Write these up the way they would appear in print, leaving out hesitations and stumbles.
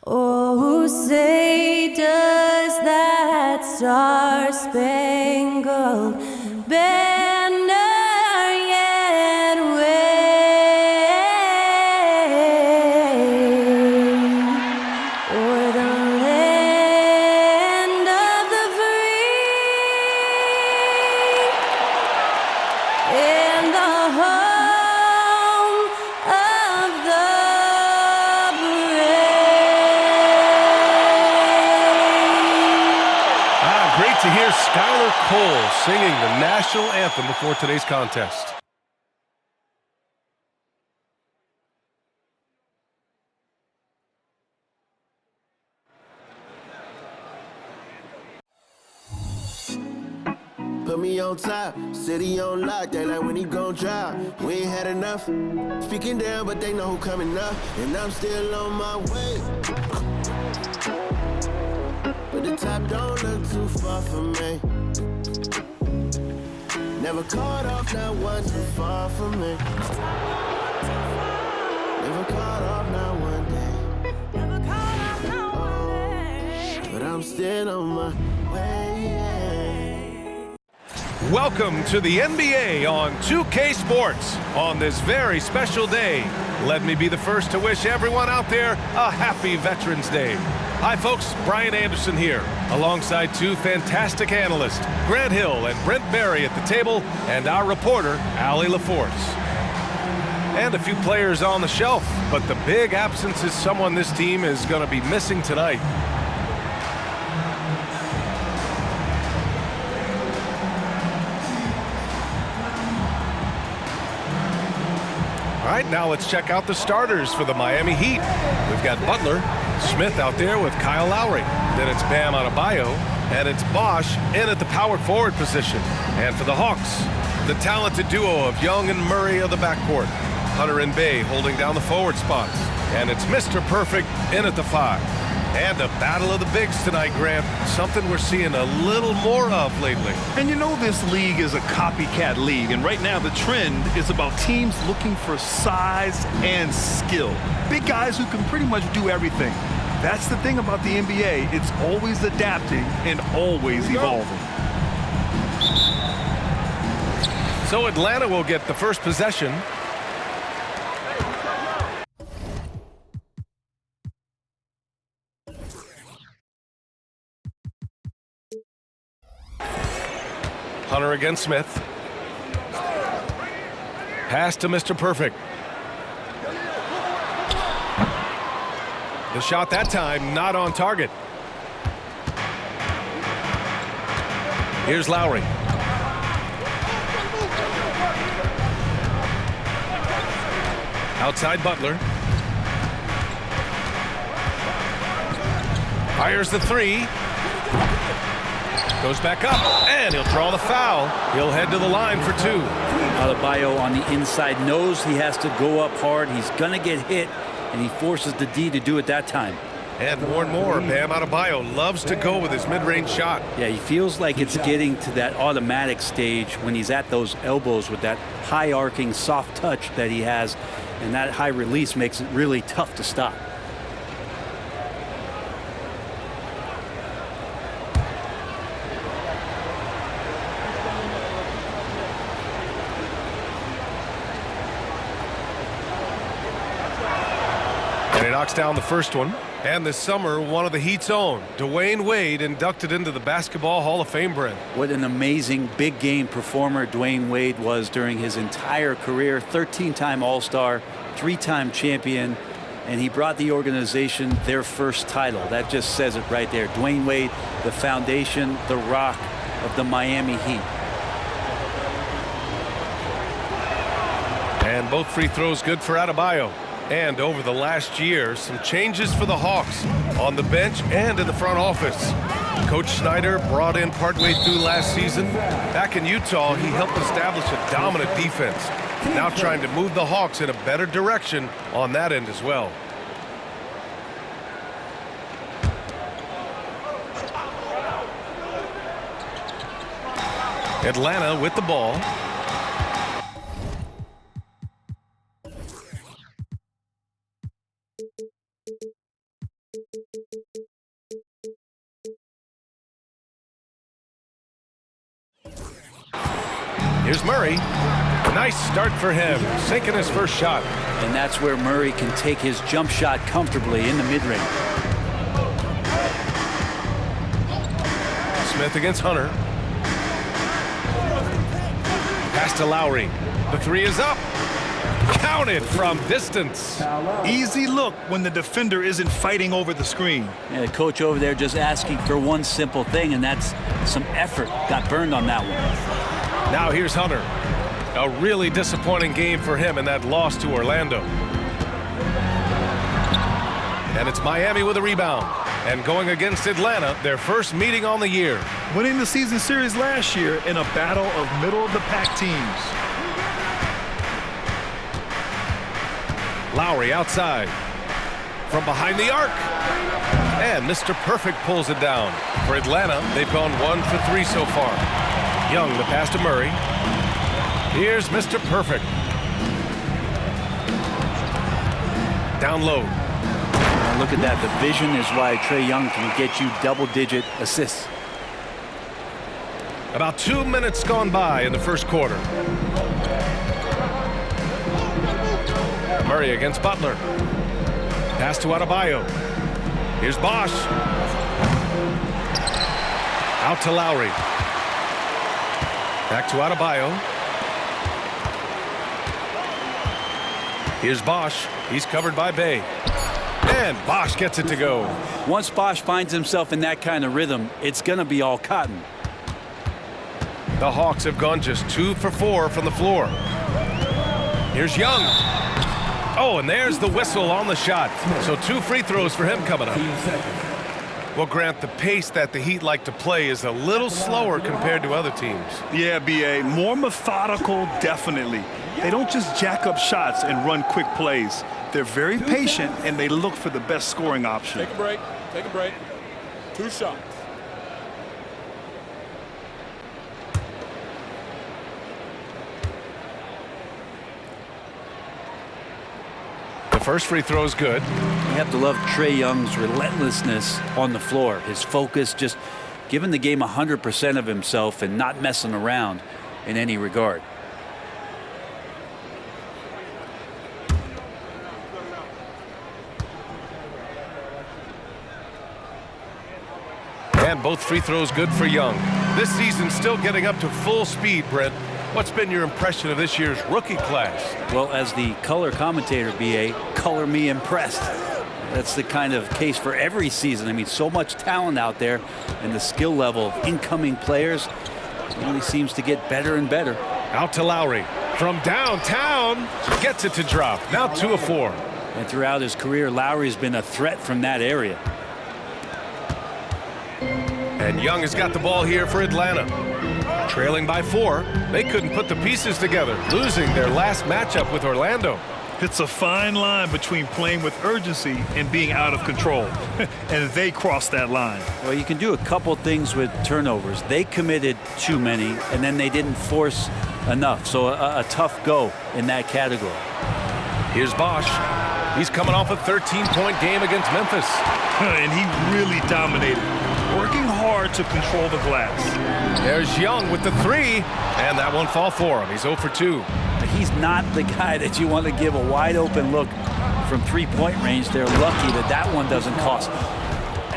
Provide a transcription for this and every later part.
Oh, say does that star-spangled banner yet wave o'er the land of the free and the home of the Great to hear Skylar Cole singing the national anthem before today's contest. Put me on top, city on lock, they like when he gon' drop. We ain't had enough, speaking down, but they know who coming up. And I'm still on my way. But the top don't look too far from me. Never caught off, not one too far from me. Never caught off, not one day. But I'm still on my way. Welcome to the NBA on 2K Sports on this very special day. Let me be the first to wish everyone out there a happy Veterans Day. Hi folks, Brian Anderson here, alongside two fantastic analysts, Grant Hill and Brent Barry at the table, and our reporter, Allie LaForce. And a few players on the shelf, but the big absence is someone this team is going to be missing tonight. All right, now let's check out the starters for the Miami Heat. We've got Butler, Smith out there with Kyle Lowry. Then it's Bam Adebayo, and it's Bosh in at the power forward position. And for the Hawks, the talented duo of Young and Murray of the backcourt. Hunter and Bay holding down the forward spots. And it's Mr. Perfect in at the 5. And a battle of the bigs tonight, Grant. Something we're seeing a little more of lately. And you know this league is a copycat league, and right now the trend is about teams looking for size and skill. Big guys who can pretty much do everything. That's the thing about the NBA. It's always adapting and always evolving. So Atlanta will get the first possession. Hunter against Smith. Pass to Mr. Perfect. The shot that time not on target. Here's Lowry. Outside Butler. Fires the 3. Goes back up, and he'll draw the foul. He'll head to the line for 2. Adebayo on the inside knows he has to go up hard. He's going to get hit, and he forces the D to do it that time. And more, Bam Adebayo loves to go with his mid-range shot. Yeah, he feels like it's getting to that automatic stage when he's at those elbows with that high-arcing, soft touch that he has, and that high release makes it really tough to stop. And he knocks down the first one. And this summer, one of the Heat's own, Dwayne Wade, inducted into the Basketball Hall of Fame, Brent. What an amazing big game performer Dwayne Wade was during his entire career. 13-time All-Star, 3-time champion, and he brought the organization their first title. That just says it right there. Dwayne Wade, the foundation, the rock of the Miami Heat. And both free throws good for Adebayo. And over the last year, some changes for the Hawks on the bench and in the front office. Coach Snyder brought in partway through last season. Back in Utah, he helped establish a dominant defense. Now trying to move the Hawks in a better direction on that end as well. Atlanta with the ball. Here's Murray. Nice start for him, sinking his first shot. And that's where Murray can take his jump shot comfortably in the mid-range. Smith against Hunter. Pass to Lowry. The three is up. Counted from distance. Easy look when the defender isn't fighting over the screen. Yeah, the coach over there just asking for one simple thing, and that's some effort. Got burned on that one. Now here's Hunter. A really disappointing game for him in that loss to Orlando. And it's Miami with a rebound. And going against Atlanta, their first meeting on the year. Winning the season series last year in a battle of middle-of-the-pack teams. Lowry outside. From behind the arc. And Mr. Perfect pulls it down. For Atlanta, they've gone 1 for 3 so far. Young, the pass to Murray. Here's Mr. Perfect. Down low. And look at that. The vision is why Trae Young can get you double-digit assists. About 2 minutes gone by in the first quarter. Murray against Butler. Pass to Adebayo. Here's Bosch. Out to Lowry. Back to Adebayo. Here's Bosch. He's covered by Bey. And Bosch gets it to go. Once Bosch finds himself in that kind of rhythm, it's going to be all cotton. The Hawks have gone just 2 for 4 from the floor. Here's Young. Oh, and there's the whistle on the shot. So 2 free throws for him coming up. Well, Grant, the pace that the Heat like to play is a little slower compared to other teams. Yeah, B.A. More methodical, definitely. They don't just jack up shots and run quick plays. They're very patient, and they look for the best scoring option. Take a break. Take a break. 2 shots. The first free throw is good. You have to love Trae Young's relentlessness on the floor. His focus, just giving the game 100% of himself and not messing around in any regard. And both free throws good for Young. This season still getting up to full speed, Brent. What's been your impression of this year's rookie class? Well, as the color commentator, B.A., color me impressed. That's the kind of case for every season. I mean, so much talent out there, and the skill level of incoming players only seems to get better and better. Out to Lowry. From downtown, gets it to drop. Now 2 of 4. And throughout his career, Lowry's been a threat from that area. And Young has got the ball here for Atlanta. Trailing by 4, they couldn't put the pieces together, losing their last matchup with Orlando. It's a fine line between playing with urgency and being out of control. And they crossed that line. Well, you can do a couple things with turnovers. They committed too many, and then they didn't force enough. So a tough go in that category. Here's Bosch. He's coming off a 13-point game against Memphis. And he really dominated, working hard to control the glass. There's Young with the 3, and that won't fall for him. He's 0 for 2. He's not the guy that you want to give a wide open look from 3-point range. They're lucky that that one doesn't cost them.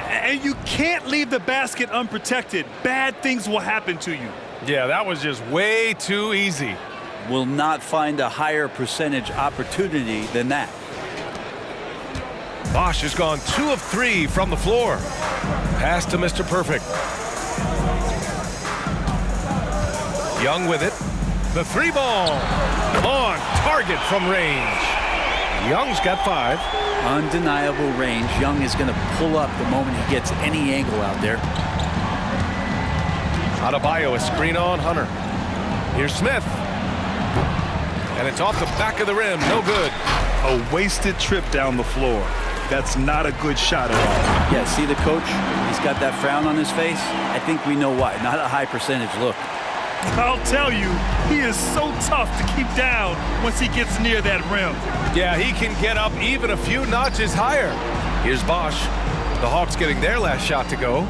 And you can't leave the basket unprotected. Bad things will happen to you. Yeah, that was just way too easy. Will not find a higher percentage opportunity than that. Bosch has gone 2 of 3 from the floor. Pass to Mr. Perfect. Young with it. The 3 ball. On target from range. Young's got 5. Undeniable range. Young is going to pull up the moment he gets any angle out there. Adebayo, a screen on Hunter. Here's Smith. And it's off the back of the rim. No good. A wasted trip down the floor. That's not a good shot at all. Yeah, see the coach? He's got that frown on his face. I think we know why. Not a high percentage look. I'll tell you, he is so tough to keep down once he gets near that rim. Yeah, he can get up even a few notches higher. Here's Bosch. The Hawks getting their last shot to go.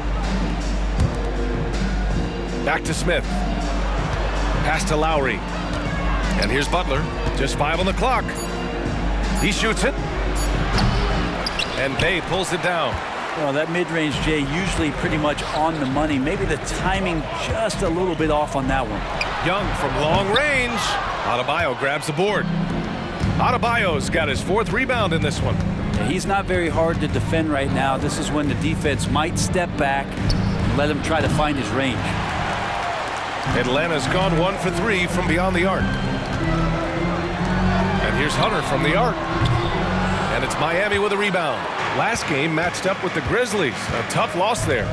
Back to Smith. Pass to Lowry. And here's Butler. Just 5 on the clock. He shoots it. And Bay pulls it down. Well, that mid-range, Jay, usually pretty much on the money. Maybe the timing just a little bit off on that one. Young from long range. Adebayo grabs the board. Adebayo's got his 4th rebound in this one. Yeah, he's not very hard to defend right now. This is when the defense might step back and let him try to find his range. Atlanta's gone 1 for 3 from beyond the arc. And here's Hunter from the arc. And it's Miami with a rebound. Last game matched up with the Grizzlies. A tough loss there.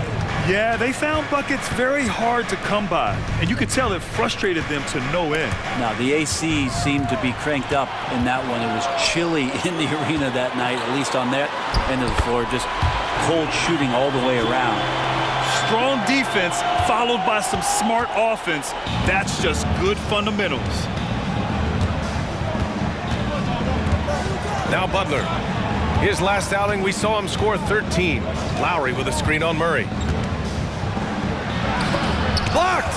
Yeah, they found buckets very hard to come by, and you could tell it frustrated them to no end. Now, the AC seemed to be cranked up in that one. It was chilly in the arena that night, at least on that end of the floor. Just cold shooting all the way around. Strong defense followed by some smart offense. That's just good fundamentals. Now Butler. His last outing, we saw him score 13. Lowry with a screen on Murray. Blocked!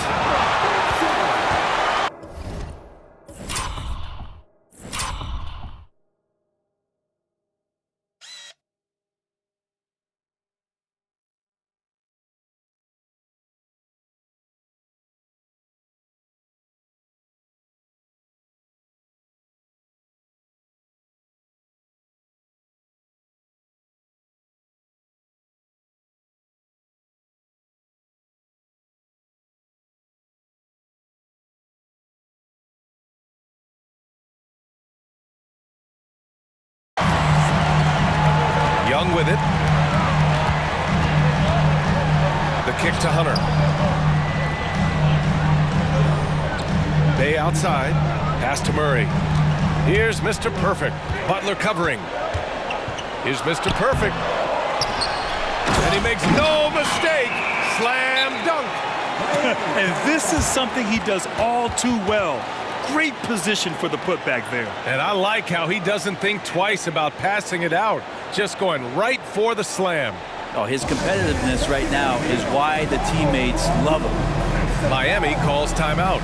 Young with it. The kick to Hunter. Bay outside. Pass to Murray. Here's Mr. Perfect. Butler covering. Here's Mr. Perfect. And he makes no mistake. Slam dunk. And this is something he does all too well. Great position for the putback there. And I like how he doesn't think twice about passing it out. Just going right for the slam. Oh, his competitiveness right now is why the teammates love him. Miami calls timeout.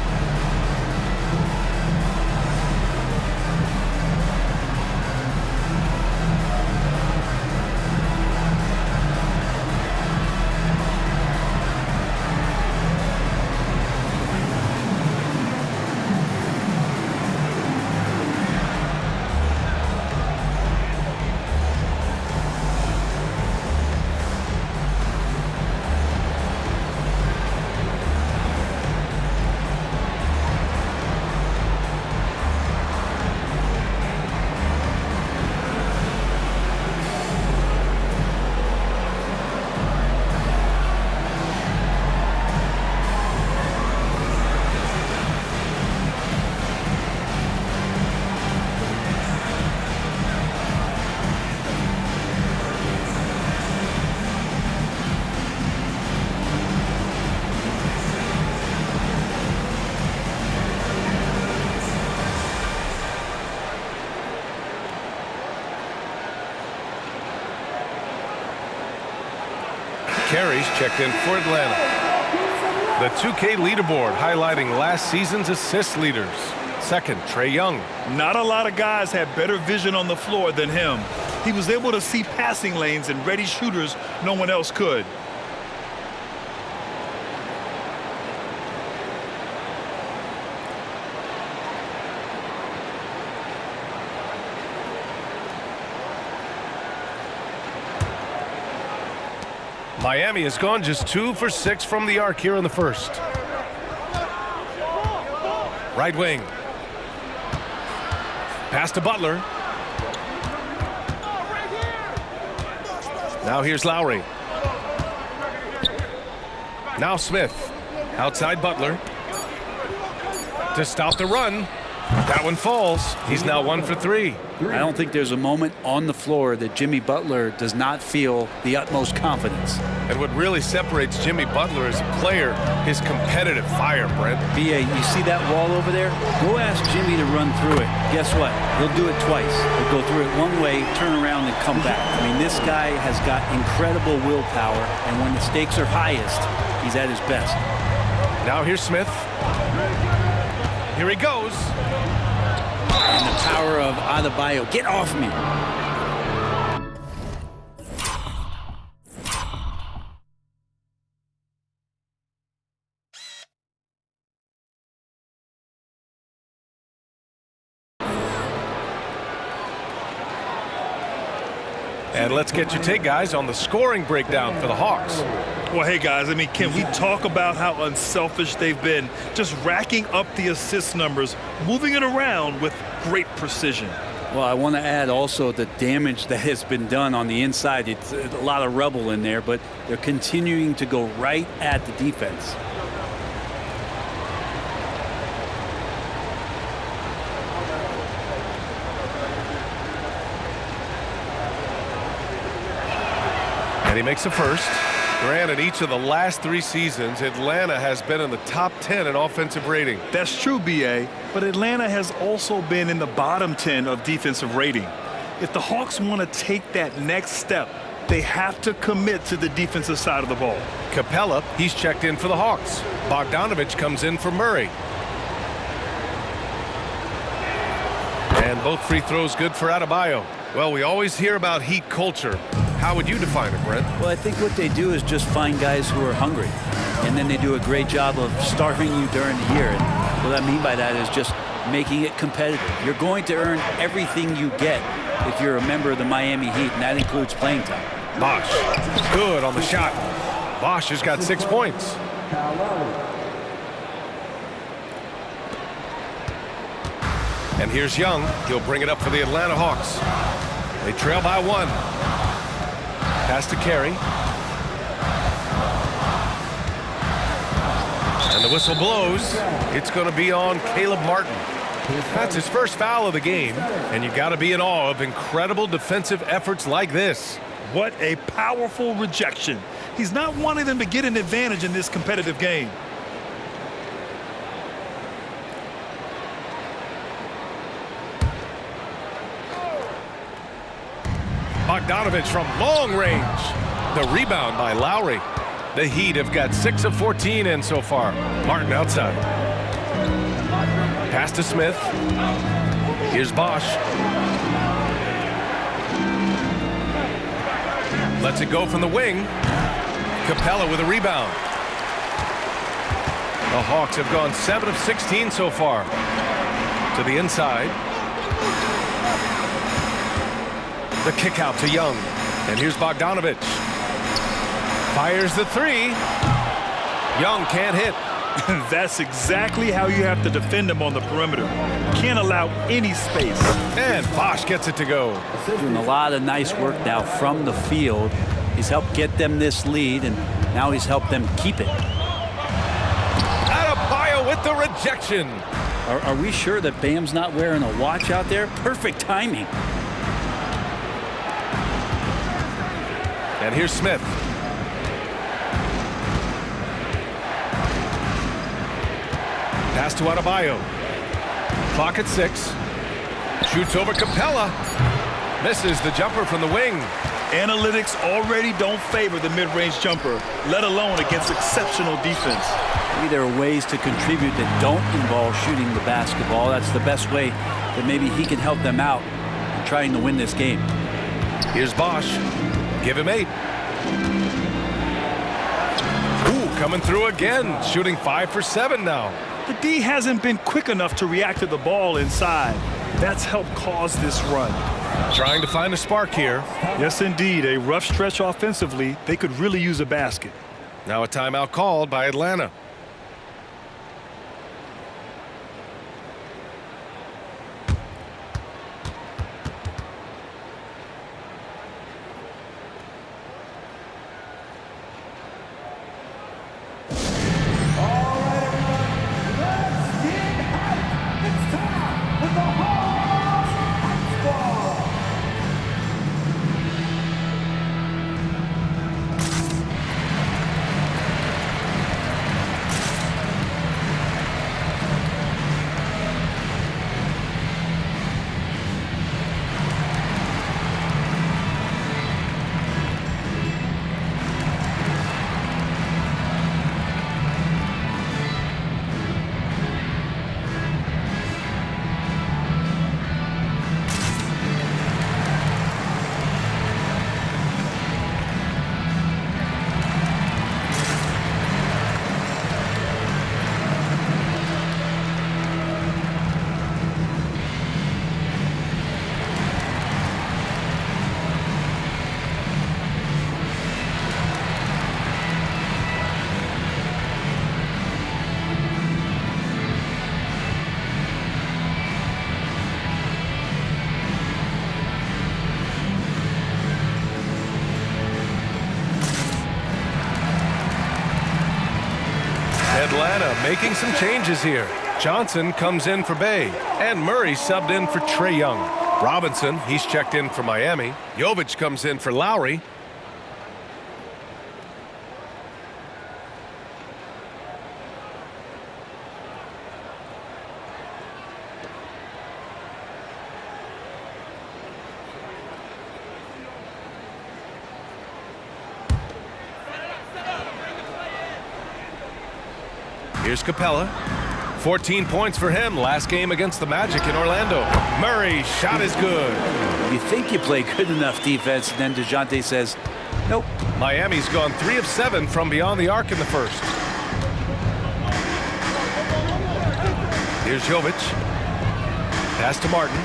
Carries checked in for Atlanta. The 2K leaderboard highlighting last season's assist leaders. Second, Trae Young. Not a lot of guys had better vision on the floor than him. He was able to see passing lanes and ready shooters no one else could. Miami has gone just 2 for 6 from the arc here in the first. Right wing. Pass to Butler. Now here's Lowry. Now Smith. Outside Butler. To stop the run. That one falls. He's now 1 for 3. I don't think there's a moment on the floor that Jimmy Butler does not feel the utmost confidence. And what really separates Jimmy Butler as a player, his competitive fire, Brent. B.A., you see that wall over there? Go ask Jimmy to run through it. Guess what? He'll do it twice. He'll go through it one way, turn around, and come back. I mean, this guy has got incredible willpower, and when the stakes are highest, he's at his best. Now here's Smith. Here he goes. And the power of Adebayo. Get off me. And let's get your take, guys, on the scoring breakdown for the Hawks. Well, hey, guys, I mean, can we talk about how unselfish they've been? Just racking up the assist numbers, moving it around with great precision. Well, I want to add also the damage that has been done on the inside. It's a lot of rubble in there, but they're continuing to go right at the defense. And he makes a first. Granted, each of the last 3 seasons, Atlanta has been in the top 10 in offensive rating. That's true, B.A., but Atlanta has also been in the bottom 10 of defensive rating. If the Hawks want to take that next step, they have to commit to the defensive side of the ball. Capella, he's checked in for the Hawks. Bogdanovich comes in for Murray. And both free throws good for Adebayo. Well, we always hear about Heat culture. How would you define it, Brent? Well, I think what they do is just find guys who are hungry, and then they do a great job of starving you during the year. And what I mean by that is just making it competitive. You're going to earn everything you get if you're a member of the Miami Heat, and that includes playing time. Bosh, good on the shot. Bosh has got 6 points. And here's Young. He'll bring it up for the Atlanta Hawks. They trail by 1. Pass to Carey. And the whistle blows. It's going to be on Caleb Martin. That's his first foul of the game, and you got to be in awe of incredible defensive efforts like this. What a powerful rejection. He's not wanting them to get an advantage in this competitive game. Bogdanovich from long range. The rebound by Lowry. The Heat have got 6 of 14 in so far. Martin outside. Pass to Smith. Here's Bosh. Lets it go from the wing. Capella with a rebound. The Hawks have gone 7 of 16 so far. To the inside. The kick out to Young. And here's Bogdanovich. Fires the 3. Young can't hit. That's exactly how you have to defend him on the perimeter. Can't allow any space. And Bosh gets it to go. Doing a lot of nice work now from the field. He's helped get them this lead, and now he's helped them keep it. Adebayo with the rejection. Are we sure that Bam's not wearing a watch out there? Perfect timing. And here's Smith. Pass to Adebayo. Clock at 6. Shoots over Capella. Misses the jumper from the wing. Analytics already don't favor the mid-range jumper, let alone against exceptional defense. Maybe there are ways to contribute that don't involve shooting the basketball. That's the best way that maybe he can help them out in trying to win this game. Here's Bosh. Give him 8. Ooh, coming through again. Shooting 5 for 7 now. The D hasn't been quick enough to react to the ball inside. That's helped cause this run. Trying to find a spark here. Yes, indeed. A rough stretch offensively. They could really use a basket. Now a timeout called by Atlanta. making some changes here. Johnson comes in for Bay, and Murray subbed in for Trae Young. Robinson, he's checked in for Miami. Jovic comes in for Lowry. Here's Capella. 14 points for him last game against the Magic in Orlando. Murray, shot is good. You think you play good enough defense, and then DeJounte says, nope. Miami's gone 3 of 7 from beyond the arc in the first. Here's Jovic. Pass to Martin.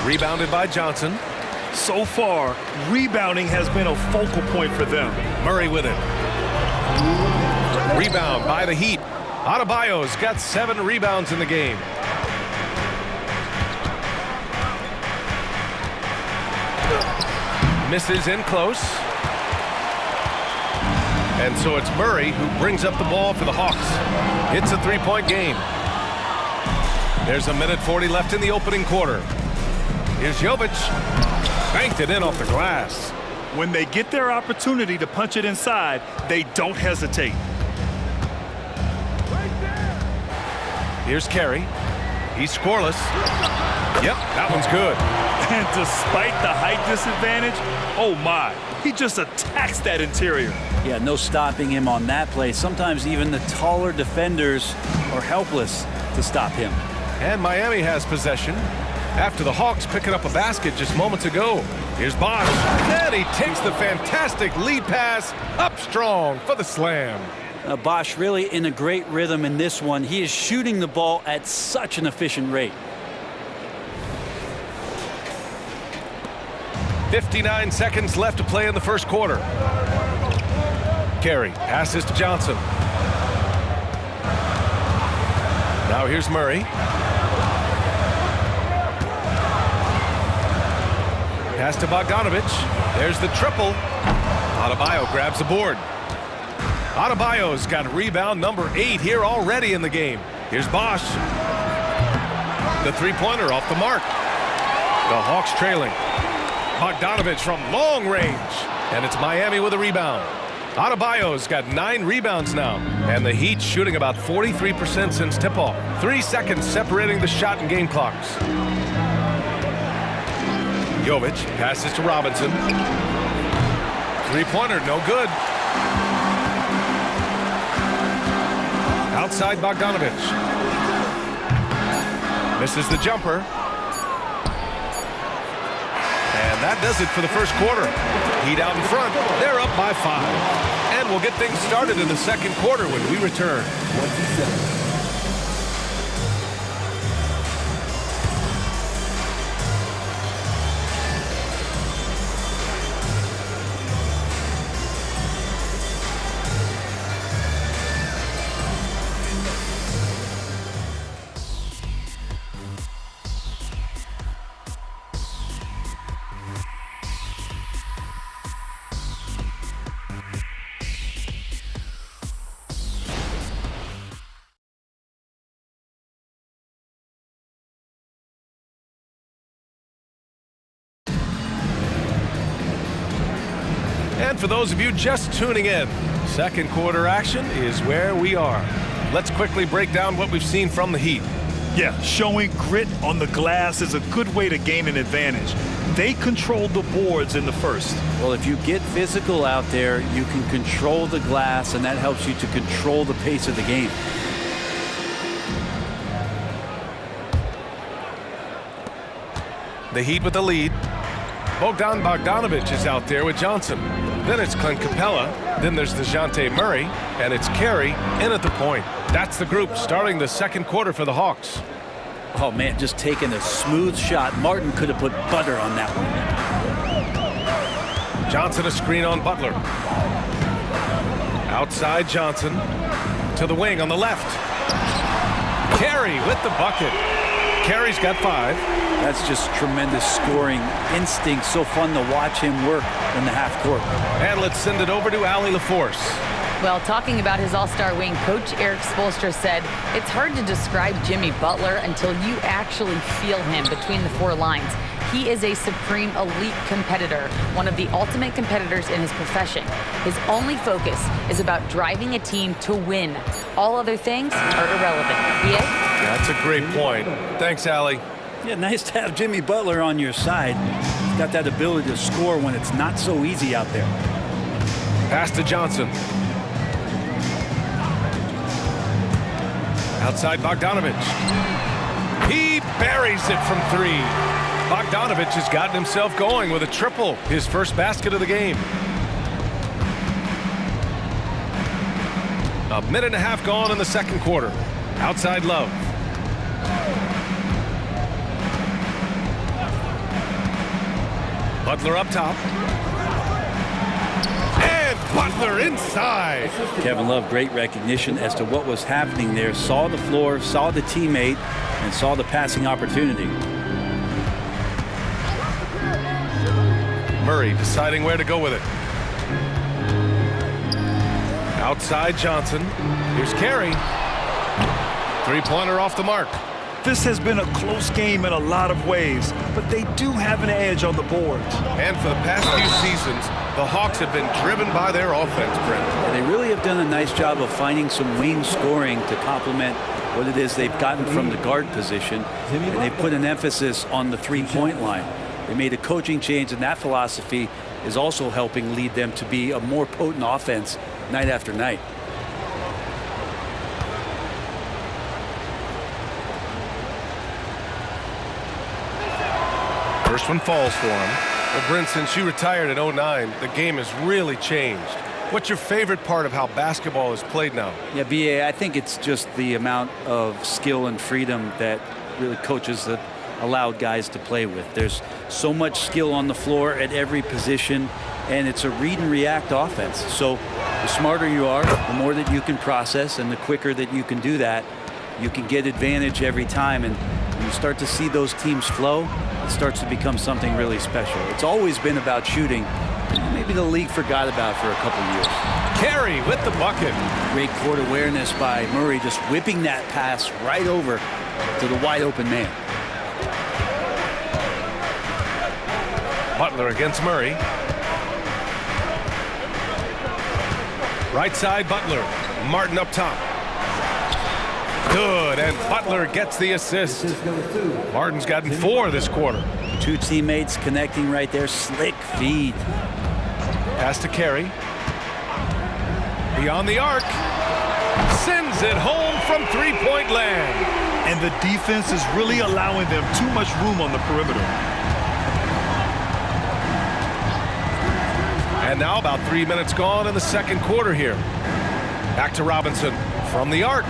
Rebounded by Johnson. So far, rebounding has been a focal point for them. Murray with it. Rebound by the Heat. Adebayo's got 7 rebounds in the game. Misses in close. And so it's Murray who brings up the ball for the Hawks. It's a 3-point game. There's 1:40 left in the opening quarter. Here's Jovic. Banked it in off the glass. When they get their opportunity to punch it inside, they don't hesitate. Here's Carey. He's scoreless. Yep, that one's good. And despite the height disadvantage, oh my, he just attacks that interior. Yeah, no stopping him on that play. Sometimes even the taller defenders are helpless to stop him. And Miami has possession after the Hawks picking up a basket just moments ago. Here's Bosh. And he takes the fantastic lead pass up strong for the slam. Bosh really in a great rhythm in this one. He is shooting the ball at such an efficient rate. 59 seconds left to play in the first quarter. Carey passes to Johnson. Now here's Murray. Pass to Bogdanovic. There's the triple. Adebayo grabs the board. Adebayo's got rebound number 8 here already in the game. Here's Bosh. The three-pointer off the mark. The Hawks trailing. Bogdanovic from long range. And it's Miami with a rebound. Adebayo's got 9 rebounds now. And the Heat shooting about 43% since tip-off. 3 seconds separating the shot and game clocks. Jovic passes to Robinson. Three-pointer, no good. Outside Bogdanovic. Misses the jumper. And that does it for the first quarter. Heat out in front. They're up by 5. And we'll get things started in the second quarter when we return. And for those of you just tuning in, second quarter action is where we are. Let's quickly break down what we've seen from the Heat. Yeah, showing grit on the glass is a good way to gain an advantage. They controlled the boards in the first. Well, if you get physical out there, you can control the glass, and that helps you to control the pace of the game. The Heat with the lead. Bogdan Bogdanovic is out there with Johnson. Then it's Clint Capella. Then there's DeJounte Murray. And it's Carey in at the point. That's the group starting the second quarter for the Hawks. Oh, man, just taking a smooth shot. Martin could have put butter on that one. Johnson a screen on Butler. Outside Johnson. To the wing on the left. Carey with the bucket. Carey's got 5. That's just tremendous scoring instinct. So fun to watch him work in the half court. And let's send it over to Allie LaForce. Well, talking about his all-star wing, Coach Eric Spoelstra said, it's hard to describe Jimmy Butler until you actually feel him between the four lines. He is a supreme elite competitor, one of the ultimate competitors in his profession. His only focus is about driving a team to win. All other things are irrelevant. That's a great point. Thanks, Allie. Yeah, nice to have Jimmy Butler on your side. He's got that ability to score when it's not so easy out there. Pass to Johnson. Outside Bogdanovich. He buries it from three. Bogdanovich has gotten himself going with a triple, his first basket of the game. A minute and a half gone in the second quarter. Outside Love. Butler up top. And Butler inside. Kevin Love, great recognition as to what was happening there. Saw the floor, saw the teammate, and saw the passing opportunity. Murray deciding where to go with it. Outside Johnson. Here's Carey. Three-pointer off the mark. This has been a close game in a lot of ways, but they do have an edge on the boards. And for the past few seasons, the Hawks have been driven by their offense, Brent. They really have done a nice job of finding some wing scoring to complement what it is they've gotten from the guard position, and they put an emphasis on the three-point line. They made a coaching change, and that philosophy is also helping lead them to be a more potent offense night after night. First one falls for him. Well, Brent, since you retired in 09, the game has really changed. What's your favorite part of how basketball is played now? Yeah, B.A., I think it's just the amount of skill and freedom that really coaches that allowed guys to play with. There's so much skill on the floor at every position, and it's a read and react offense. So the smarter you are, the more that you can process, and the quicker that you can do that, you can get advantage every time. And when you start to see those teams flow, it starts to become something really special. It's always been about shooting. Maybe the league forgot about for a couple years. Carey with the bucket. Great court awareness by Murray, just whipping that pass right over to the wide open man. Butler against Murray. Right side Butler. Martin up top. Good, and Butler gets the assist. Martin's gotten 4 this quarter. Two teammates connecting right there. Slick feed. Pass to Carey. Beyond the arc. Sends it home from three-point land. And the defense is really allowing them too much room on the perimeter. And now about 3 minutes gone in the second quarter here. Back to Robinson from the arc.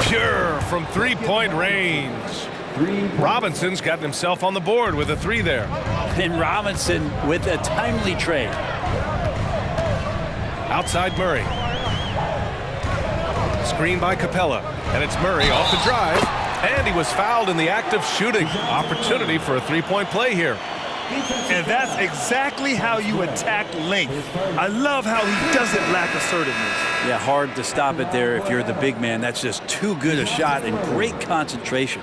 Pure from three-point range. Robinson's gotten himself on the board with a 3 there. And Robinson with a timely trade. Outside Murray. Screen by Capella. And it's Murray off the drive. And he was fouled in the act of shooting. Opportunity for a three-point play here. And that's exactly how you attack length. I love how he doesn't lack assertiveness. Yeah, hard to stop it there if you're the big man. That's just too good a shot and great concentration.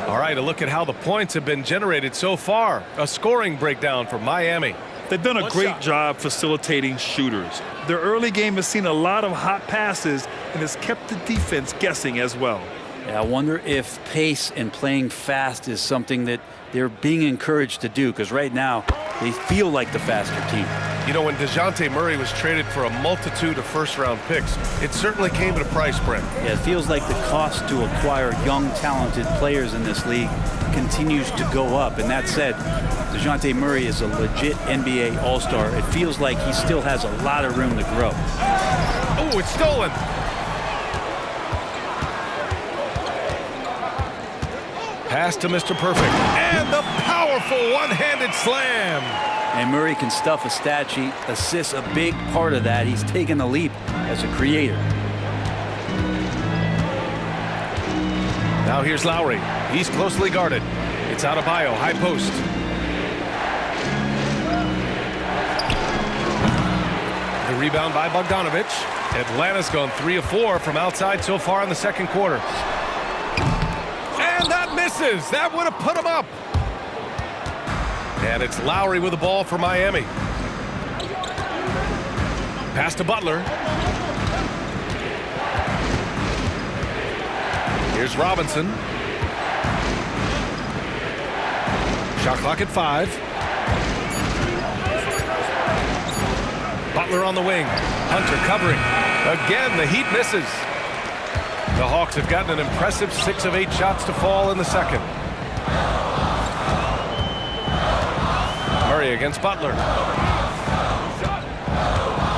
All right, a look at how the points have been generated so far. A scoring breakdown for Miami. They've done a great job facilitating shooters. Their early game has seen a lot of hot passes and has kept the defense guessing as well. Yeah, I wonder if pace and playing fast is something that they're being encouraged to do, because right now they feel like the faster team. You know, when DeJounte Murray was traded for a multitude of first-round picks, it certainly came at a price, Brent. Yeah, it feels like the cost to acquire young, talented players in this league continues to go up. And that said, DeJounte Murray is a legit NBA All-Star. It feels like he still has a lot of room to grow. Oh, it's stolen. Pass to Mr. Perfect. And the powerful one-handed slam. And Murray can stuff a stat sheet. Assists a big part of that. He's taken a leap as a creator. Now here's Lowry. He's closely guarded. It's Adebayo, high post. The rebound by Bogdanovich. Atlanta's gone 3 of 4 from outside so far in the second quarter. And that misses. That would have put him up. And it's Lowry with the ball for Miami. Pass to Butler. Here's Robinson. Shot clock at 5. Butler on the wing. Hunter covering. Again, the Heat misses. The Hawks have gotten an impressive 6 of 8 shots to fall in the second. Murray against Butler.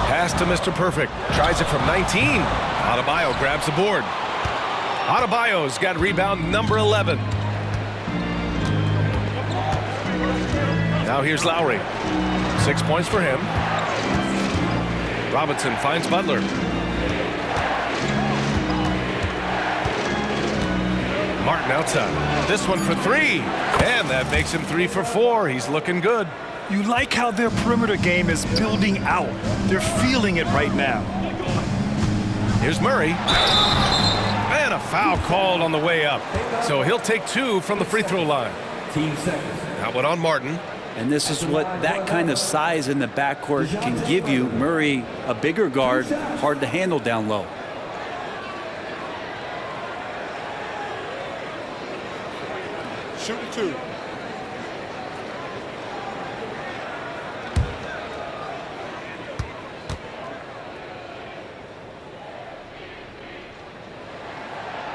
Pass to Mr. Perfect. Tries it from 19. Adebayo grabs the board. Adebayo's got rebound number 11. Now here's Lowry. 6 points for him. Robinson finds Butler. Martin outside. This one for 3. And that makes him 3 for 4. He's looking good. You like how their perimeter game is building out. They're feeling it right now. Here's Murray. And a foul called on the way up. So he'll take 2 from the free throw line. That one on Martin. And this is what that kind of size in the backcourt can give you. Murray, a bigger guard, hard to handle down low. Shooting 2.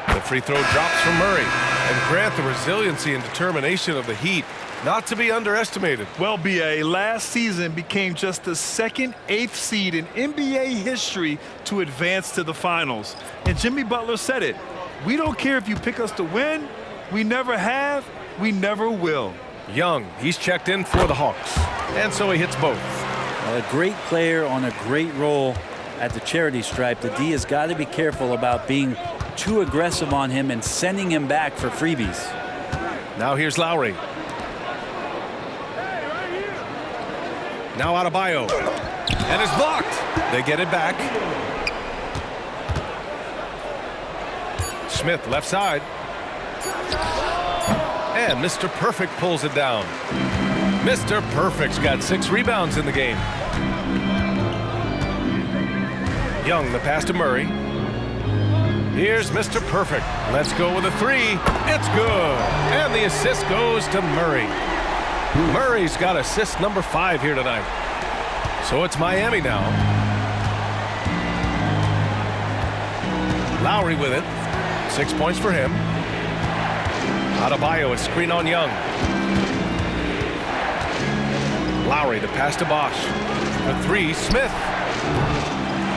The free throw drops from Murray. And Grant, the resiliency and determination of the Heat, not to be underestimated. Well, B.A., last season became just the second 8th seed in NBA history to advance to the finals. And Jimmy Butler said it. We don't care if you pick us to win. We never have. We never will. Young, he's checked in for the Hawks. And so he hits both. A great player on a great role at the charity stripe. The D has got to be careful about being too aggressive on him and sending him back for freebies. Now here's Lowry. Now Adebayo. And it's blocked. They get it back. Smith left side. And Mr. Perfect pulls it down. Mr. Perfect's got 6 rebounds in the game. Young, the pass to Murray. Here's Mr. Perfect. Let's go with a 3. It's good. And the assist goes to Murray. Murray's got assist number 5 here tonight. So it's Miami now. Lowry with it. 6 points for him. Adebayo, a screen on Young. Lowry, the pass to Bosch. The 3, Smith.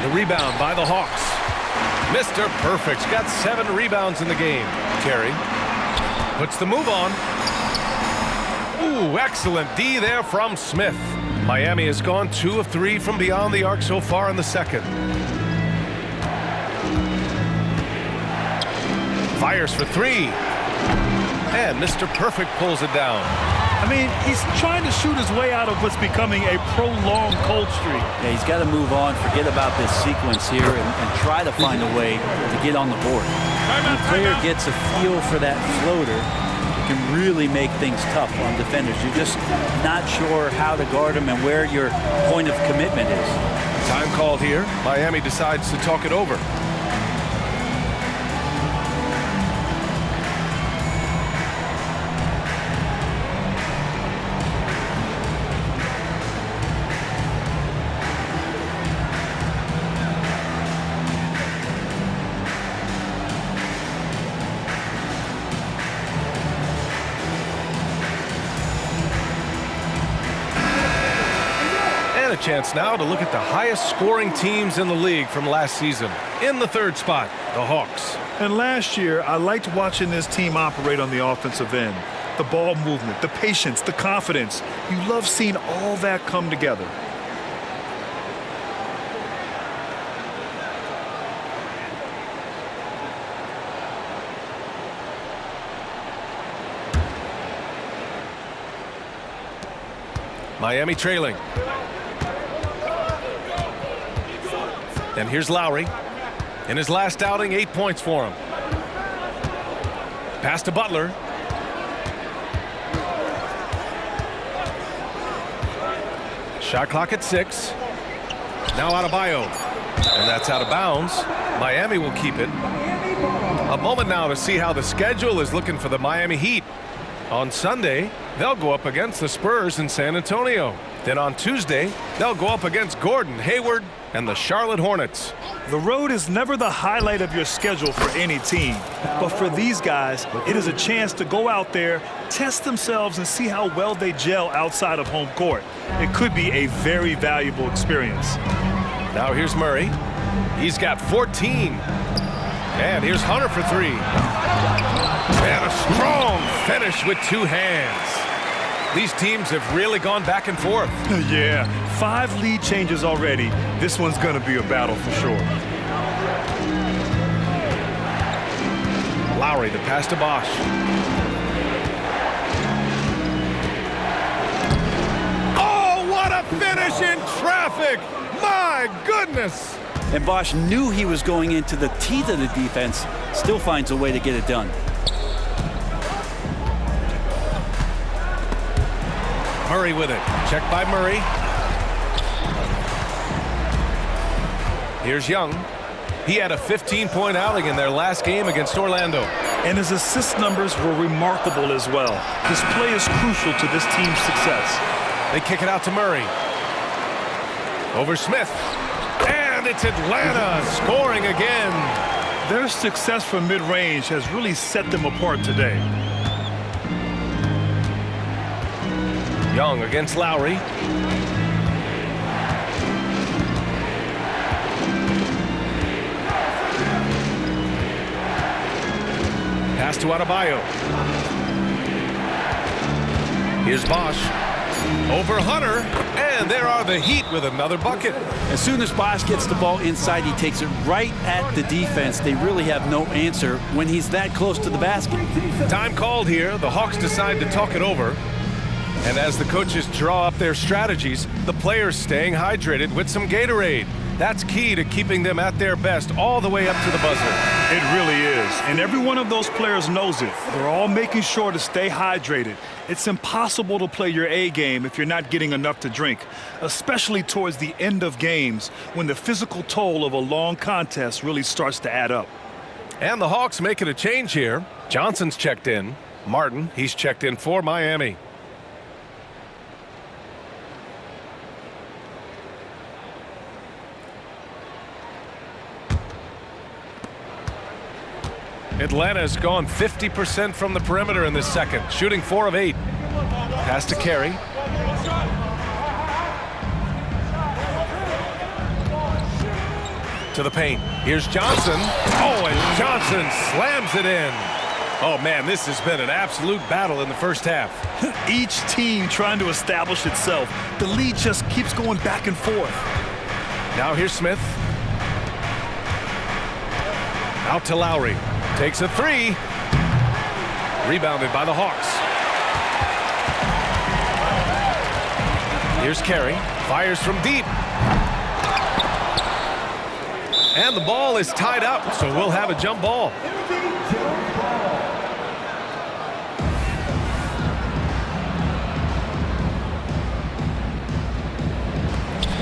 The rebound by the Hawks. Mr. Perfect's got 7 rebounds in the game. Carey puts the move on. Ooh, excellent D there from Smith. Miami has gone 2 of 3 from beyond the arc so far in the second. Fires for 3. And Mr. Perfect pulls it down. I mean, he's trying to shoot his way out of what's becoming a prolonged cold streak. Yeah, he's got to move on, forget about this sequence here, and try to find a way to get on the board. When a player gets a feel for that floater, it can really make things tough on defenders. You're just not sure how to guard them and where your point of commitment is. Time called here. Miami decides to talk it over. A chance now to look at the highest scoring teams in the league from last season. In the 3rd spot, the Hawks. And last year, I liked watching this team operate on the offensive end. The ball movement, the patience, the confidence. You love seeing all that come together. Miami trailing. And here's Lowry. In his last outing, 8 points for him. Pass to Butler. Shot clock at 6. Now Adebayo. And that's out of bounds. Miami will keep it. A moment now to see how the schedule is looking for the Miami Heat. On Sunday, they'll go up against the Spurs in San Antonio. Then on Tuesday, they'll go up against Gordon Hayward and the Charlotte Hornets. The road is never the highlight of your schedule for any team. But for these guys, it is a chance to go out there, test themselves, and see how well they gel outside of home court. It could be a very valuable experience. Now here's Murray. He's got 14. And here's Hunter for 3. And a strong finish with 2 hands. These teams have really gone back and forth. Yeah, 5 lead changes already. This one's going to be a battle for sure. Lowry, the pass to Bosch. Oh, what a finish in traffic! My goodness! And Bosch knew he was going into the teeth of the defense, still finds a way to get it done. Murray with it. Check by Murray. Here's Young. He had a 15-point outing in their last game against Orlando. And his assist numbers were remarkable as well. His play is crucial to this team's success. They kick it out to Murray. Over Smith. And it's Atlanta scoring again. Their success from mid-range has really set them apart today. Young against Lowry. Pass to Adebayo. Here's Bosch. Over Hunter. And there are the Heat with another bucket. As soon as Bosch gets the ball inside, he takes it right at the defense. They really have no answer when he's that close to the basket. Time called here. The Hawks decide to talk it over. And as the coaches draw up their strategies, the players staying hydrated with some Gatorade. That's key to keeping them at their best all the way up to the buzzer. It really is. And every one of those players knows it. They're all making sure to stay hydrated. It's impossible to play your A game if you're not getting enough to drink, especially towards the end of games when the physical toll of a long contest really starts to add up. And the Hawks making a change here. Johnson's checked in. Martin, he's checked in for Miami. Atlanta's gone 50% from the perimeter in this second, shooting 4 of 8. Pass to Carey. To the paint. Here's Johnson. Oh, and Johnson slams it in. Oh, man, this has been an absolute battle in the first half. Each team trying to establish itself. The lead just keeps going back and forth. Now here's Smith. Out to Lowry. Takes a 3. Rebounded by the Hawks. Here's Carey. Fires from deep. And the ball is tied up, so we'll have a jump ball.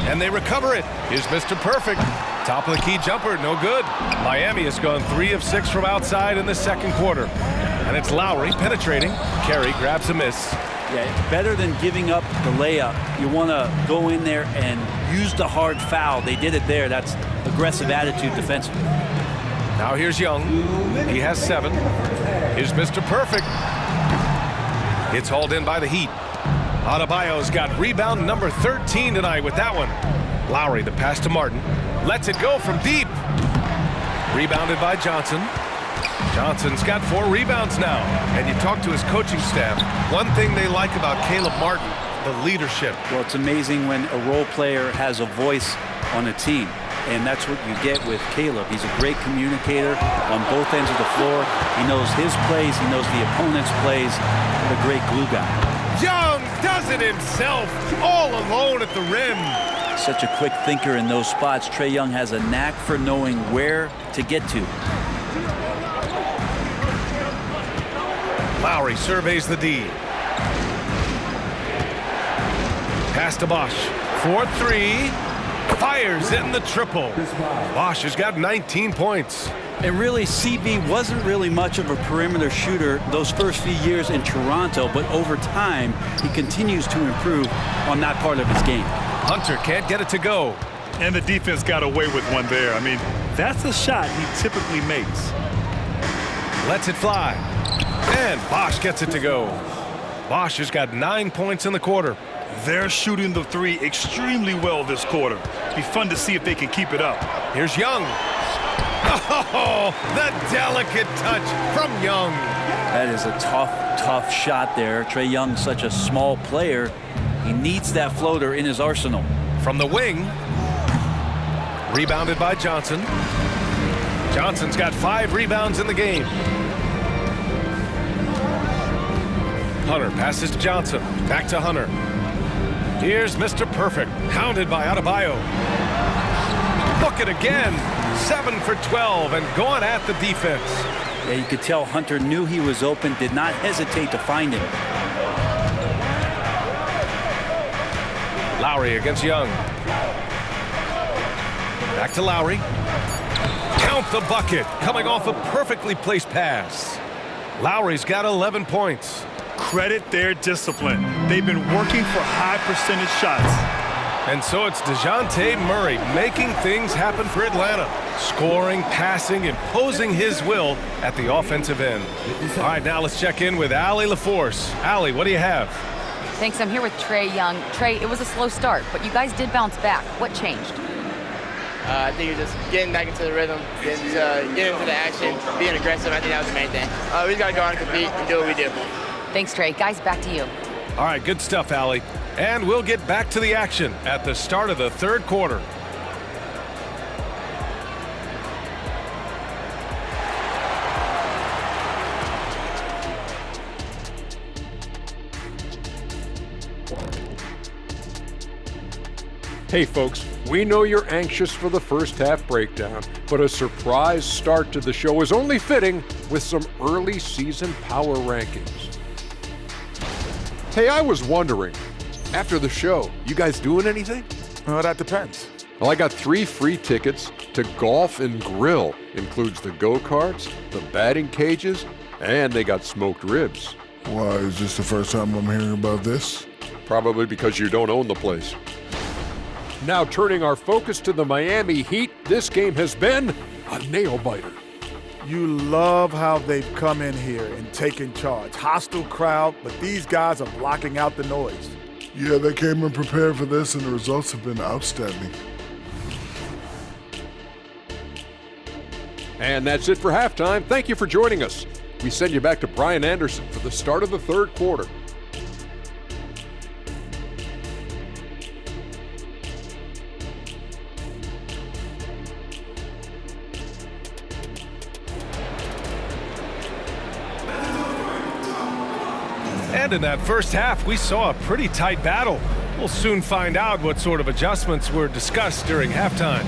And they recover it. Here's Mr. Perfect. Top of the key jumper, no good. Miami has gone 3 of 6 from outside in the second quarter. And it's Lowry penetrating. Carey grabs a miss. Yeah, better than giving up the layup. You want to go in there and use the hard foul. They did it there. That's aggressive attitude defensively. Now here's Young. He has 7. Here's Mr. Perfect. It's hauled in by the Heat. Adebayo's got rebound number 13 tonight with that one. Lowry, the pass to Martin. Lets it go from deep. Rebounded by Johnson. Johnson's got 4 rebounds now. And you talk to his coaching staff. One thing they like about Caleb Martin, the leadership. Well, it's amazing when a role player has a voice on a team. And that's what you get with Caleb. He's a great communicator on both ends of the floor. He knows his plays. He knows the opponent's plays. What a great glue guy. Young does it himself, all alone at the rim. such a quick thinker in those spots. Trae Young has a knack for knowing where to get to. Lowry surveys the D. Pass to Bosch. 4-3. Fires in the triple. Bosch has got 19 points. And really, CB wasn't really much of a perimeter shooter those first few years in Toronto, but over time, he continues to improve on that part of his game. Hunter can't get it to go. And the defense got away with one there. I mean, that's a shot he typically makes. Lets it fly. And Bosch gets it to go. Bosch has got 9 points in the quarter. They're shooting the three extremely well this quarter. Be fun to see if they can keep it up. Here's Young. Oh, the delicate touch from Young. That is a tough shot there. Trae Young's such a small player. He needs that floater in his arsenal. From the wing. Rebounded by Johnson. Johnson's got 5 rebounds in the game. Hunter passes to Johnson. Back to Hunter. Here's Mr. Perfect. Hounded by Adebayo. Book it again. 7 for 12 and going at the defense. Yeah, you could tell Hunter knew he was open, did not hesitate to find him. Lowry against Young. Back to Lowry. Count the bucket. Coming off a perfectly placed pass. Lowry's got 11 points. Credit their discipline. They've been working for high percentage shots. And so it's DeJounte Murray making things happen for Atlanta. Scoring, passing, imposing his will at the offensive end. All right, now let's check in with Allie LaForce. Allie, what do you have? Thanks. I'm here with Trae Young. Trae, it was a slow start, but you guys did bounce back. What changed? I think you're just getting back into the rhythm, getting into the action, being aggressive. I think that was the main thing. We just got to go out and compete and do what we do. Thanks, Trae. Guys, back to you. All right, good stuff, Allie. And we'll get back to the action at the start of the third quarter. Hey folks, we know you're anxious for the first half breakdown, but a surprise start to the show is only fitting with some early season power rankings. Hey, I was wondering, after the show, you guys doing anything? Well, that depends. Well, I got 3 free tickets to Golf and Grill. Includes the go-karts, the batting cages, and they got smoked ribs. Why, is this the first time I'm hearing about this? Probably because you don't own the place. Now turning our focus to the Miami Heat, this game has been a nail-biter. You love how they've come in here and taken charge. Hostile crowd, but these guys are blocking out the noise. Yeah, they came in prepared for this, and the results have been outstanding. And that's it for halftime. Thank you for joining us. We send you back to Brian Anderson for the start of the third quarter. And in that first half, we saw a pretty tight battle. We'll soon find out what sort of adjustments were discussed during halftime.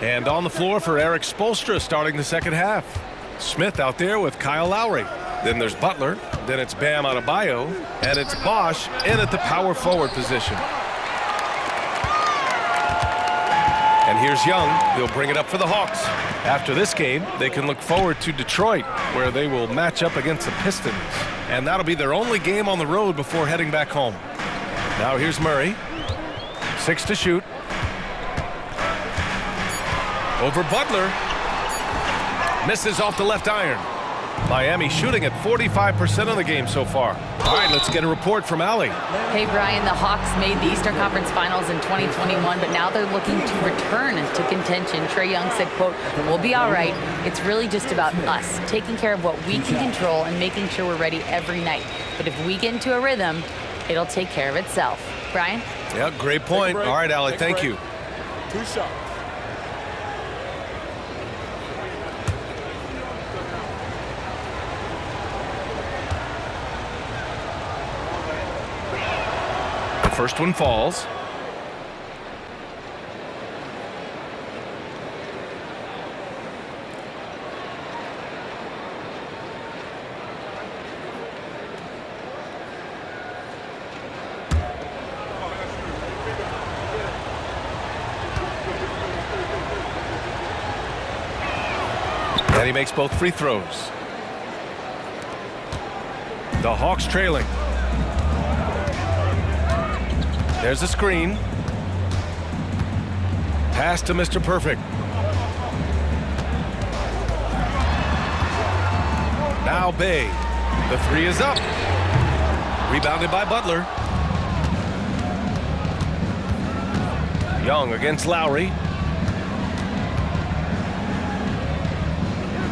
And on the floor for Eric Spoelstra starting the second half. Smith out there with Kyle Lowry. Then there's Butler. Then it's Bam Adebayo. And it's Bosch in at the power forward position. And here's Young. He'll bring it up for the Hawks. After this game, they can look forward to Detroit, where they will match up against the Pistons. And that'll be their only game on the road before heading back home. Now here's Murray. 6 to shoot. Over Butler. Misses off the left iron. Miami shooting at 45% of the game so far. All right, let's get a report from Allie. Hey, Brian, the Hawks made the Eastern Conference Finals in 2021, but now they're looking to return to contention. Trae Young said, quote, "We'll be all right. It's really just about us, taking care of what we can control and making sure we're ready every night. But if we get into a rhythm, it'll take care of itself." Brian? Yeah, great point. All right, Allie, thank you. 2 shots. First one falls. And he makes both free throws. The Hawks trailing. There's a screen. Pass to Mr. Perfect. Now Bay. The 3 is up. Rebounded by Butler. Young against Lowry.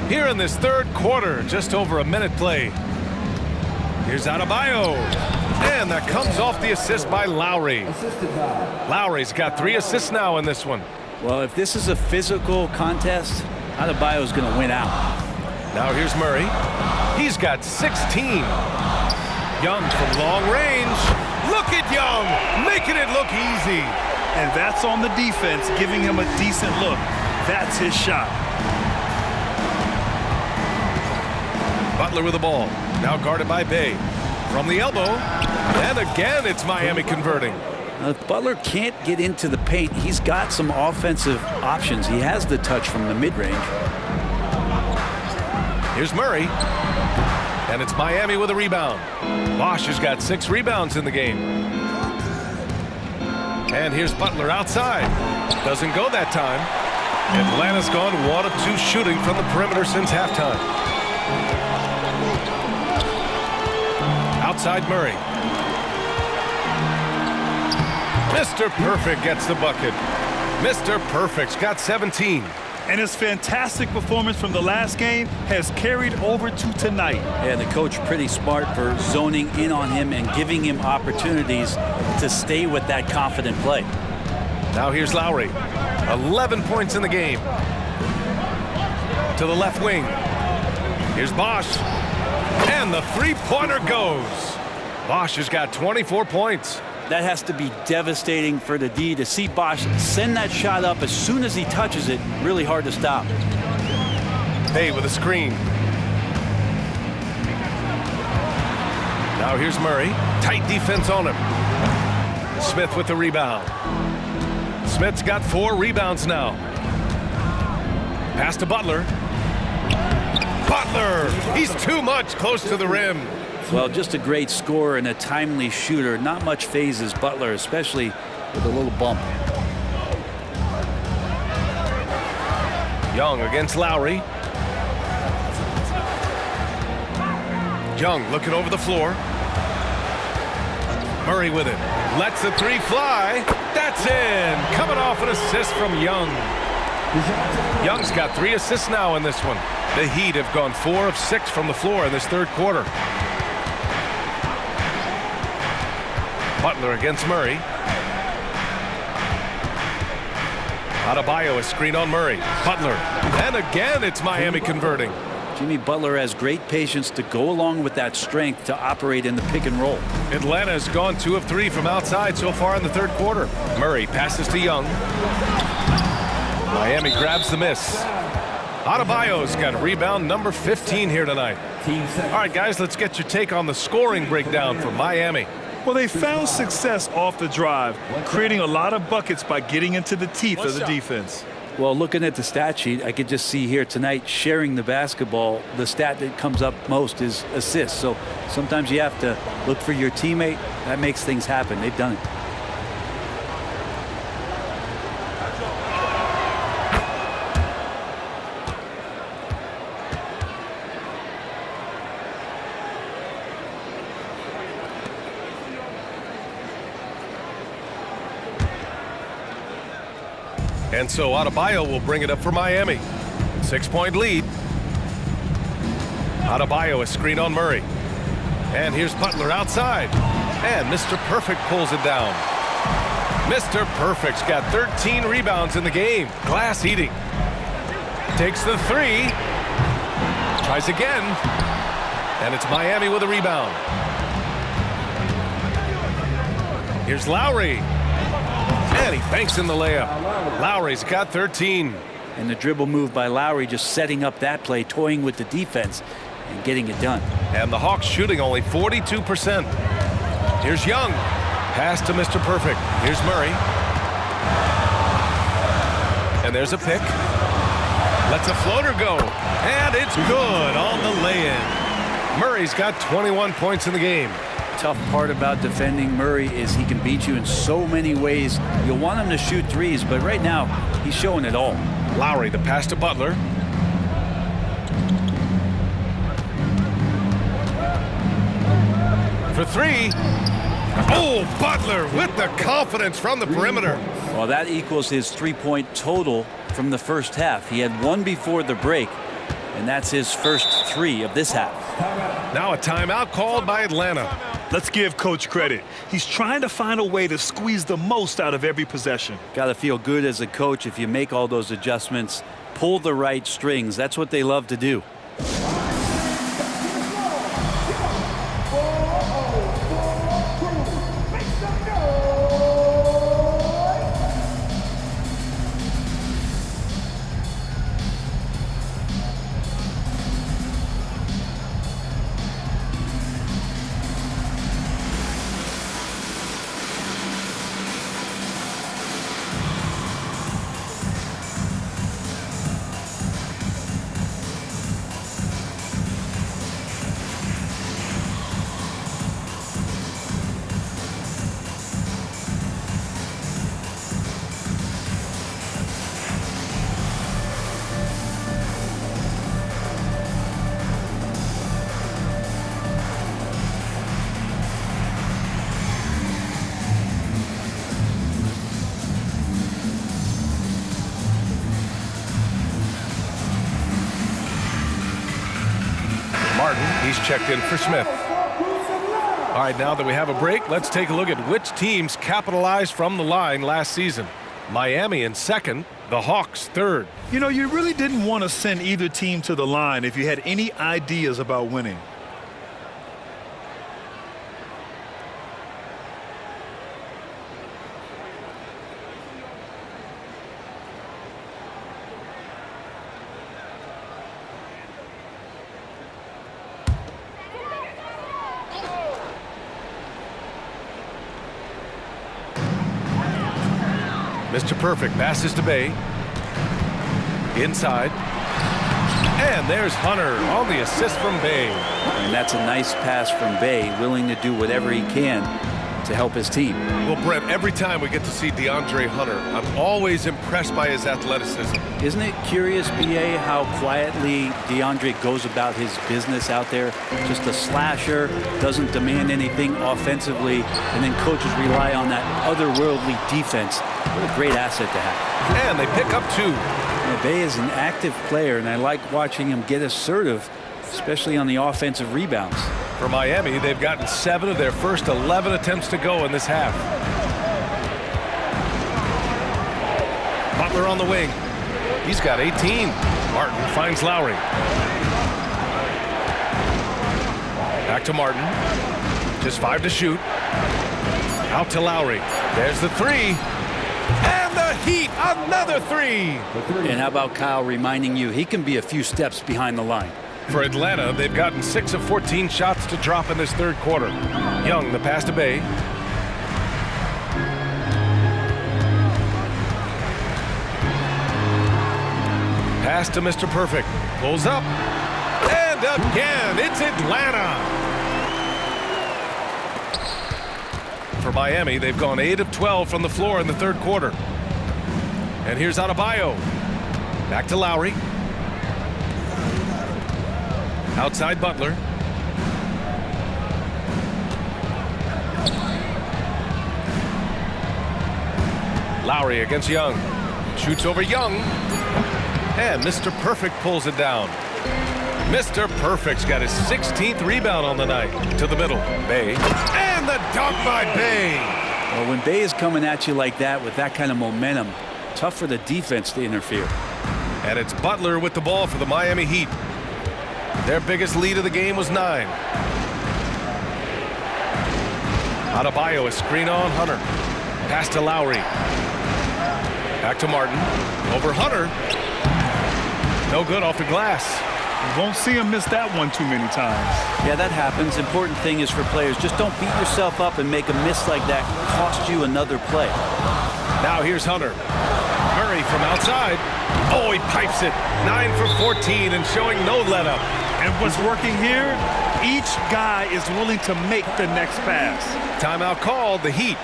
Here in this third quarter, just over a minute played. Here's Adebayo. And that comes off the assist by Lowry. Lowry's got 3 assists now in this one. Well, if this is a physical contest, Adebayo's going to win out. Now here's Murray. He's got 16. Young from long range. Look at Young, making it look easy. And that's on the defense, giving him a decent look. That's his shot. Butler with the ball. Now guarded by Bay. From the elbow. And again, it's Miami converting. Now, if Butler can't get into the paint, he's got some offensive options. He has the touch from the mid-range. Here's Murray. And it's Miami with a rebound. Bosch has got 6 rebounds in the game. And here's Butler outside. Doesn't go that time. Atlanta's gone 1 of 2 shooting from the perimeter since halftime. Outside Murray. Mr. Perfect gets the bucket. Mr. Perfect's got 17. And his fantastic performance from the last game has carried over to tonight. And the coach pretty smart for zoning in on him and giving him opportunities to stay with that confident play. Now here's Lowry. 11 points in the game. To the left wing. Here's Bosch. And the three-pointer goes. Bosch has got 24 points. That has to be devastating for the D to see Bosch send that shot up as soon as he touches it. Really hard to stop. Bay with a screen. Now here's Murray. Tight defense on him. Smith with the rebound. Smith's got 4 rebounds now. Pass to Butler. Butler! He's too much close to the rim. Well, just a great scorer and a timely shooter. Not much phases Butler, especially with a little bump. Young against Lowry. Young looking over the floor. Murray with it. Lets the 3 fly. That's in. Coming off an assist from Young. Young's got 3 assists now in this one. The Heat have gone 4 of 6 from the floor in this third quarter. Butler against Murray. Adebayo, a screen on Murray. Butler. And again, it's Miami converting. Jimmy Butler has great patience to go along with that strength to operate in the pick and roll. Atlanta has gone 2 of 3 from outside so far in the third quarter. Murray passes to Young. Miami grabs the miss. Adebayo's got rebound number 15 here tonight. All right, guys, let's get your take on the scoring breakdown for Miami. Well, they found success off the drive, creating a lot of buckets by getting into the teeth of the defense. Well, looking at the stat sheet, I could just see here tonight sharing the basketball. The stat that comes up most is assists. So sometimes you have to look for your teammate. That makes things happen. They've done it. And so Adebayo will bring it up for Miami. 6-point lead. Adebayo, a screen on Murray. And here's Butler outside. And Mr. Perfect pulls it down. Mr. Perfect's got 13 rebounds in the game. Glass eating. Takes the three. Tries again. And it's Miami with a rebound. Here's Lowry. And he banks in the layup. Lowry's got 13. And the dribble move by Lowry, just setting up that play, toying with the defense and getting it done. And the Hawks shooting only 42%. Here's Young. Pass to Mr. Perfect. Here's Murray. And there's a pick. Lets a floater go. And it's good on the lay-in. Murray's got 21 points in the game. Tough part about defending Murray is he can beat you in so many ways. You'll want him to shoot threes, but right now he's showing it all. Lowry, the pass to Butler. For three. Oh, Butler with the confidence from the perimeter. Well, that equals his three-point total from the first half. He had one before the break, and that's his first three of this half. Now a timeout called by Atlanta. Let's give Coach credit. He's trying to find a way to squeeze the most out of every possession. Got to feel good as a coach if you make all those adjustments, pull the right strings. That's what they love to do. He's checked in for Smith. All right, now that we have a break, let's take a look at which teams capitalized from the line last season. Miami in second, the Hawks third. You know, you really didn't want to send either team to the line if you had any ideas about winning. Mr. Perfect passes to Bay. Inside. And there's Hunter on the assist from Bay. And that's a nice pass from Bay, willing to do whatever he can to help his team. Well, Brett, every time we get to see DeAndre Hunter, I'm always impressed by his athleticism. Isn't it curious, B.A., how quietly DeAndre goes about his business out there? Just a slasher, doesn't demand anything offensively, and then coaches rely on that otherworldly defense. What a great asset to have. And they pick up two. Now, Bay is an active player, and I like watching him get assertive, especially on the offensive rebounds. For Miami, they've gotten 7 of their first 11 attempts to go in this half. Butler on the wing. He's got 18. Martin finds Lowry. Back to Martin. Just 5 to shoot. Out to Lowry. There's the three. And the Heat, another three. And how about Kyle reminding you he can be a few steps behind the line. For Atlanta, they've gotten 6 of 14 shots to drop in this third quarter. Young, the pass to Bay. Pass to Mr. Perfect. Pulls up. And again, it's Atlanta. For Miami, they've gone 8 of 12 from the floor in the third quarter. And here's Adebayo. Back to Lowry. Outside Butler. Lowry against Young. Shoots over Young. And Mr. Perfect pulls it down. Mr. Perfect's got his 16th rebound on the night. To the middle. Bay. And the dunk by Bay. Well, when Bay is coming at you like that with that kind of momentum, tough for the defense to interfere. And it's Butler with the ball for the Miami Heat. Their biggest lead of the game was 9. Adebayo, a screen on Hunter. Pass to Lowry. Back to Martin. Over Hunter. No good off the glass. You won't see him miss that one too many times. Yeah, that happens. Important thing is for players, just don't beat yourself up and make a miss like that cost you another play. Now here's Hunter. Murray from outside. Oh, he pipes it. 9 for 14 and showing no let up. And what's working here, each guy is willing to make the next pass. Timeout called, the Heat.